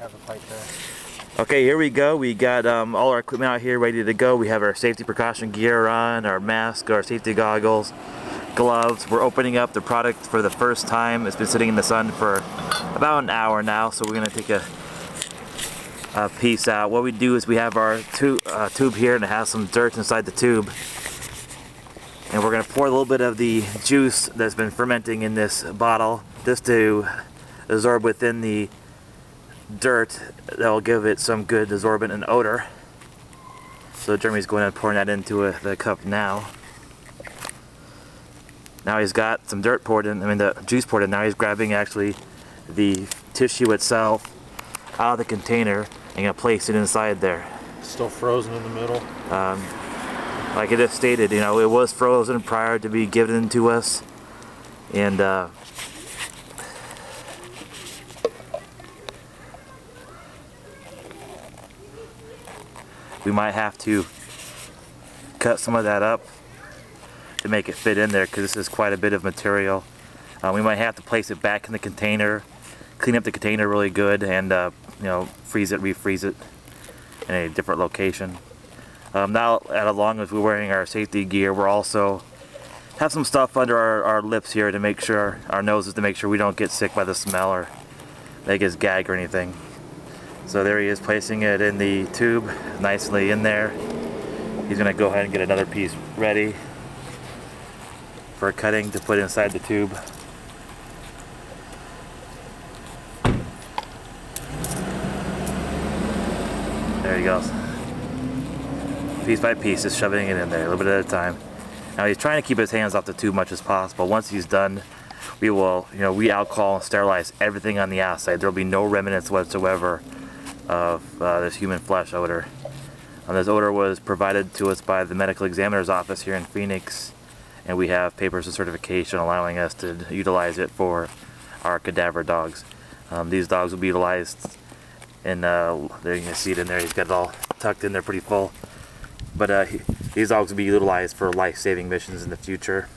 have a pipe there. Okay, here we go. We got all our equipment out here ready to go. We have our safety precaution gear on, our mask, our safety goggles, gloves. We're opening up the product for the first time. It's been sitting in the sun for about an hour now, so we're going to take a piece out. What we do is we have our tube here, and it has some dirt inside the tube. And we're going to pour a little bit of the juice that's been fermenting in this bottle just to absorb within the dirt. That will give it some good absorbent and odor. So Jeremy's going and pouring that into the cup now. Now he's got some dirt poured in, the juice poured in. Now he's grabbing actually the tissue itself out of the container and going to place it inside there. Still frozen in the middle? Like I just stated, it was frozen prior to be given to us. And we might have to cut some of that up to make it fit in there, because this is quite a bit of material. We might have to place it back in the container, clean up the container really good, and freeze it, refreeze it in a different location. Now, along as we're wearing our safety gear, we're also have some stuff under our lips here to make sure, our noses, to make sure we don't get sick by the smell or make us gag or anything. So there he is, placing it in the tube, nicely in there. He's going to go ahead and get another piece ready for cutting to put inside the tube. There he goes. Piece by piece, just shoving it in there, a little bit at a time. Now he's trying to keep his hands off the tube much as possible. Once he's done, we will, re-alcohol and sterilize everything on the outside. There will be no remnants whatsoever of this human flesh odor. This odor was provided to us by the medical examiner's office here in Phoenix, and we have papers of certification allowing us to utilize it for our cadaver dogs. These dogs will be utilized in, there you can see it in there, he's got it all tucked in there pretty full. But these dogs will be utilized for life-saving missions in the future.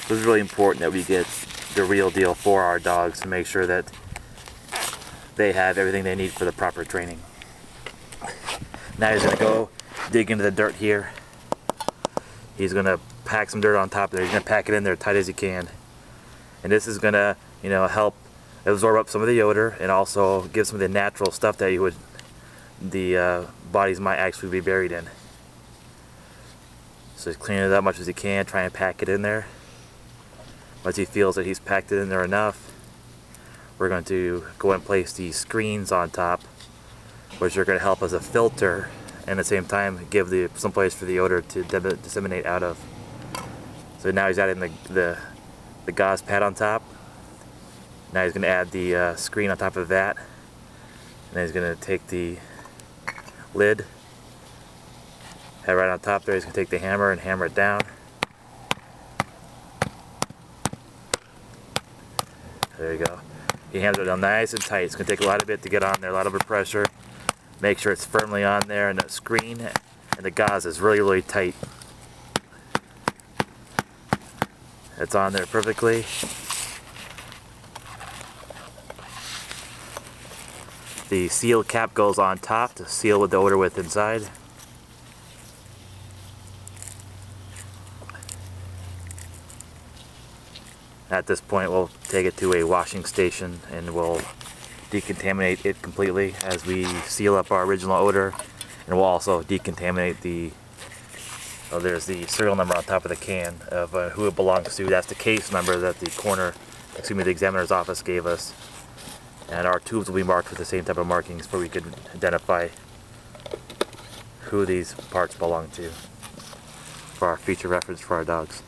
So it's really important that we get the real deal for our dogs to make sure that they have everything they need for the proper training. Now he's going to go dig into the dirt here. He's going to pack some dirt on top of there. He's going to pack it in there tight as he can. And this is going to, help absorb up some of the odor and also give some of the natural stuff that the bodies might actually be buried in. So he's cleaning it up as much as he can, trying to pack it in there. Once he feels that he's packed it in there enough, we're going to go and place these screens on top, which are going to help as a filter and at the same time give some place for the odor to disseminate out of. So now he's adding the gauze pad on top. Now he's going to add the screen on top of that. And then he's going to take the lid, have it right on top there. He's going to take the hammer and hammer it down. There you go. He hammers it down nice and tight. It's going to take a lot of it to get on there, a lot of pressure. Make sure it's firmly on there, and the screen and the gauze is really, really tight. It's on there perfectly. The seal cap goes on top to seal with the odor with inside. At this point, we'll take it to a washing station and we'll decontaminate it completely as we seal up our original odor, and we'll also decontaminate there's the serial number on top of the can of who it belongs to. That's the case number that the examiner's office gave us. And our tubes will be marked with the same type of markings where we can identify who these parts belong to for our future reference for our dogs.